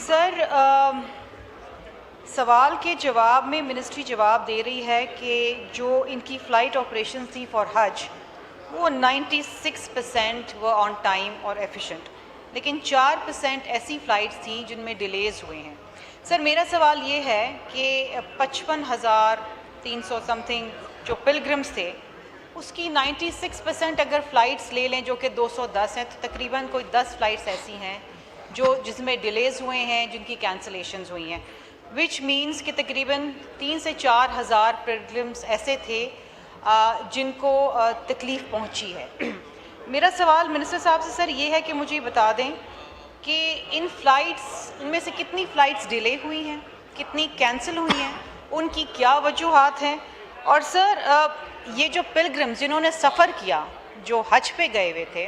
سر سوال کے جواب میں منسٹری جواب دے رہی ہے کہ جو ان کی فلائٹ آپریشن تھی فار حج وہ 96% وہ آن ٹائم اور ایفیشینٹ، لیکن 4% ایسی فلائٹس تھیں جن میں ڈیلیز ہوئے ہیں۔ سر میرا سوال یہ ہے کہ 55,300 سم تھنگ جو پلگرمس تھے اس کی 96% اگر فلائٹس لے لیں جو کہ 210 ہیں تو تقریباً کوئی 10 فلائٹس ایسی ہیں جس میں ڈیلیز ہوئے ہیں، جن کی کینسلیشنز ہوئی ہیں، وچ مینس کہ تقریباً 3 سے 4 ہزار پلگرمس ایسے تھے جن کو تکلیف پہنچی ہے۔ میرا سوال منسٹر صاحب سے سر یہ ہے کہ مجھے بتا دیں کہ ان میں سے کتنی فلائٹس ڈیلے ہوئی ہیں، کتنی کینسل ہوئی ہیں، ان کی کیا وجوہات ہیں، اور سر یہ جو پلگرمز جنہوں نے سفر کیا جو حج پہ گئے ہوئے تھے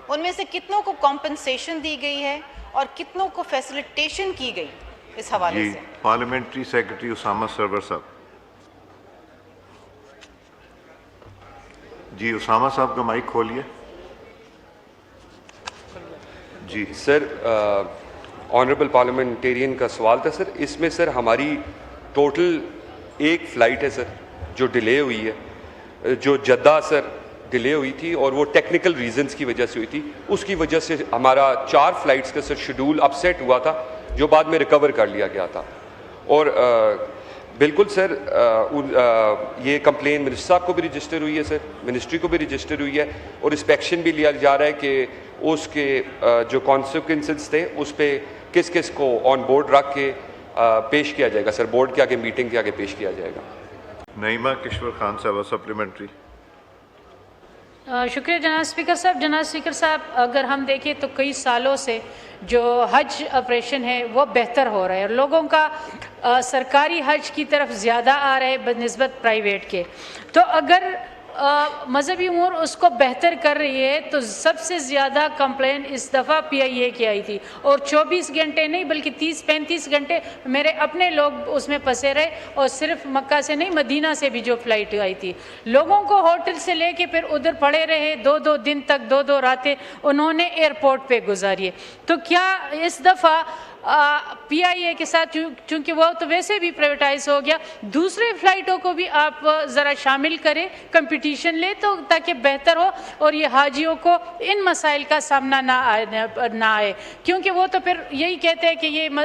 ان میں سے کتنوں کو کمپنسیشن دی گئی ہے اور کتنوں کو فیسیلیٹیشن کی گئی اس حوالے سے؟ پارلیمنٹری سیکرٹری اسامہ سرور صاحب۔ جی اسامہ صاحب کا مائک کھولیے۔ جی سر آنریبل پارلیمنٹیرین کا سوال تھا سر، اس میں سر ہماری ٹوٹل ایک فلائٹ ہے سر جو ڈیلے ہوئی ہے، جو جدہ سر ڈیلے ہوئی تھی اور وہ ٹیکنیکل ریزنز کی وجہ سے ہوئی تھی، اس کی وجہ سے ہمارا 4 فلائٹس کا سر شیڈول اپسیٹ ہوا تھا جو بعد میں ریکور کر لیا گیا تھا۔ اور بالکل سر یہ کمپلین منسٹر صاحب کو بھی رجسٹر ہوئی ہے سر، منسٹری کو بھی رجسٹر ہوئی ہے، اور انسپیکشن بھی لیا جا رہا ہے کہ اس کے جو کانسیکوینسز تھے اس پہ کس کس کو آن بورڈ رکھ کے پیش کیا جائے گا سر، بورڈ کے آگے میٹنگ کے آگے پیش کیا جائے گا۔ نعیمہ کشور خان صاحبہ سپلیمنٹری۔ شکریہ جناب اسپیکر صاحب۔ جناب اسپیکر صاحب اگر ہم دیکھیں تو کئی سالوں سے جو حج آپریشن ہے وہ بہتر ہو رہا ہے اور لوگوں کا سرکاری حج کی طرف زیادہ آ رہے بنسبت پرائیویٹ کے، تو اگر مذہبی امور اس کو بہتر کر رہی ہے تو سب سے زیادہ کمپلین اس دفعہ پی آئی اے کی آئی تھی، اور 24 گھنٹے نہیں بلکہ 30-35 گھنٹے میرے اپنے لوگ اس میں پھنسے رہے، اور صرف مکہ سے نہیں مدینہ سے بھی جو فلائٹ آئی تھی، لوگوں کو ہوٹل سے لے کے پھر ادھر پڑے رہے 2 دن تک، 2 راتیں انہوں نے ایئرپورٹ پہ گزاری ہے۔ تو کیا اس دفعہ پی آئی اے کے ساتھ، چونکہ وہ تو ویسے بھی پرائیویٹائز ہو گیا، دوسرے فلائٹوں کو بھی آپ ذرا شامل کریں، کمپٹیشن لے تو تاکہ بہتر ہو اور یہ حاجیوں کو ان مسائل کا سامنا نہ آئے، کیونکہ وہ تو پھر یہی کہتے ہیں کہ یہ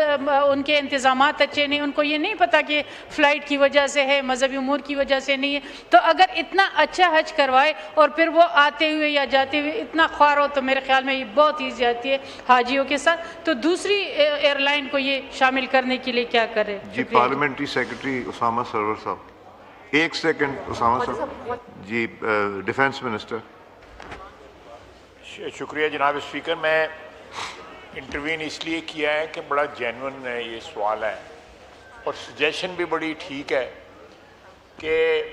ان کے انتظامات اچھے نہیں، ان کو یہ نہیں پتہ کہ فلائٹ کی وجہ سے ہے، مذہبی امور کی وجہ سے نہیں ہے۔ تو اگر اتنا اچھا حج کروائے اور پھر وہ آتے ہوئے یا جاتے ہوئے اتنا خوار ہو تو میرے خیال میں یہ بہت ہی زیادتی ہے حاجیوں کے ساتھ، تو دوسری ایئر لائن کو یہ شامل کرنے کے لیے کیا کرے؟ جی پارلیمنٹری سیکرٹری اسامہ سرور صاحب۔ 1 سیکنڈ اسامہ صاحب۔ جی ڈیفینس منسٹر۔ شکریہ جناب اسپیکر، میں انٹروین اس لیے کیا ہے کہ بڑا جینون یہ سوال ہے اور سجیشن بھی بڑی ٹھیک ہے کہ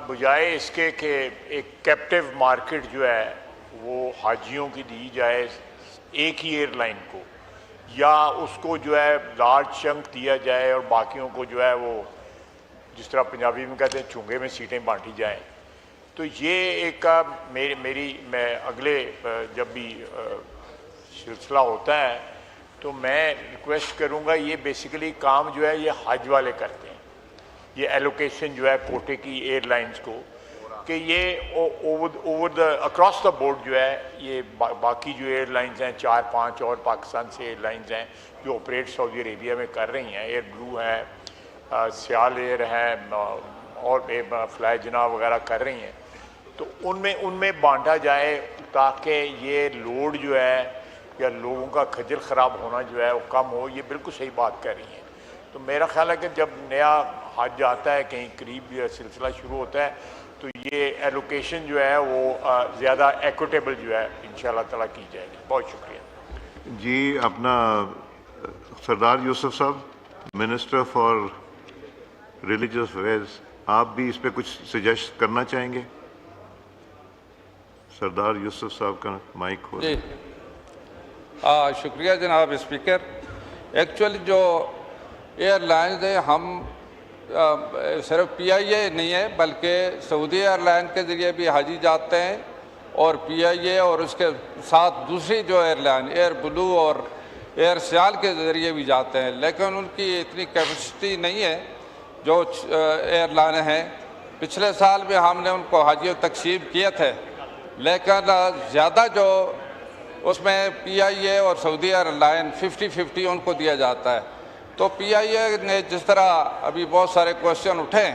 بجائے اس کے کہ ایک کیپٹیو مارکیٹ جو ہے وہ حاجیوں کی دی جائے ایک ہی ایئر لائن کو، یا اس کو جو ہے لارج چنک دیا جائے اور باقیوں کو جو ہے وہ جس طرح پنجابی میں کہتے ہیں چونگے میں سیٹیں بانٹی جائیں، تو یہ ایک میں اگلے جب بھی سلسلہ ہوتا ہے تو میں ریکویسٹ کروں گا، یہ بیسیکلی کام جو ہے یہ حج والے کرتے ہیں، یہ ایلوکیشن جو ہے کوٹے کی ایئر لائنز کو، کہ یہ اوور اکراس دا بورڈ جو ہے یہ باقی جو ایئر لائنز ہیں 4-5 اور پاکستان سے ایئر لائنز ہیں جو آپریٹ سعودی عربیہ میں کر رہی ہیں، ایئر بلو ہے، سیال ایئر ہے اور فلائی جناح وغیرہ کر رہی ہیں، تو ان میں بانٹا جائے تاکہ یہ لوڈ جو ہے یا لوگوں کا کھجل خراب ہونا جو ہے وہ کم ہو۔ یہ بالکل صحیح بات کر رہی ہیں۔ تو میرا خیال ہے کہ جب نیا حج آتا ہے، کہیں قریب سلسلہ شروع ہوتا ہے، تو یہ ایلوکیشن جو ہے وہ زیادہ ایکوٹیبل جو ہے انشاءاللہ تعالیٰ کی جائے گی۔ بہت شکریہ۔ جی اپنا سردار یوسف صاحب منسٹر فار ریلیجس افیئرز، آپ بھی اس پہ کچھ سجیسٹ کرنا چاہیں گے؟ سردار یوسف صاحب کا مائک ہو۔ جی شکریہ جناب اسپیکر۔ ایکچولی جو ایئر لائنز ہیں، ہم صرف پی آئی اے نہیں ہے بلکہ سعودی ایئر لائن کے ذریعے بھی حاجی جاتے ہیں، اور پی آئی اے اور اس کے ساتھ دوسری جو ایئر لائن ایئر بلو اور ایئر سیال کے ذریعے بھی جاتے ہیں، لیکن ان کی اتنی کیپیسٹی نہیں ہے جو ایئر لائن ہیں۔ پچھلے سال بھی ہم نے ان کو حاجیوں تقسیم کیے تھے، لیکن زیادہ جو اس میں پی آئی اے اور سعودی ایئر لائن 50-50 ان کو دیا جاتا ہے۔ تو پی آئی اے نے جس طرح ابھی بہت سارے کوشچن اٹھے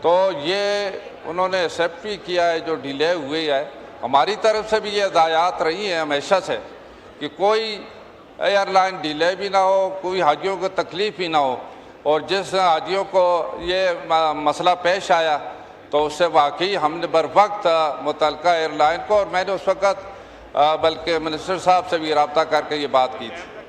تو یہ انہوں نے ایکسیپٹ بھی کیا ہے جو ڈیلے ہوئی ہے۔ ہماری طرف سے بھی یہ ہدایات رہی ہیں ہمیشہ سے کہ کوئی ایئر لائن ڈیلے بھی نہ ہو، کوئی حاجیوں کو تکلیف بھی نہ ہو، اور جس حاجیوں کو یہ مسئلہ پیش آیا تو اس سے واقعی ہم نے بر وقت متعلقہ ایئر لائن کو، اور میں نے اس وقت بلکہ منسٹر صاحب سے بھی رابطہ کر کے یہ بات کی تھی۔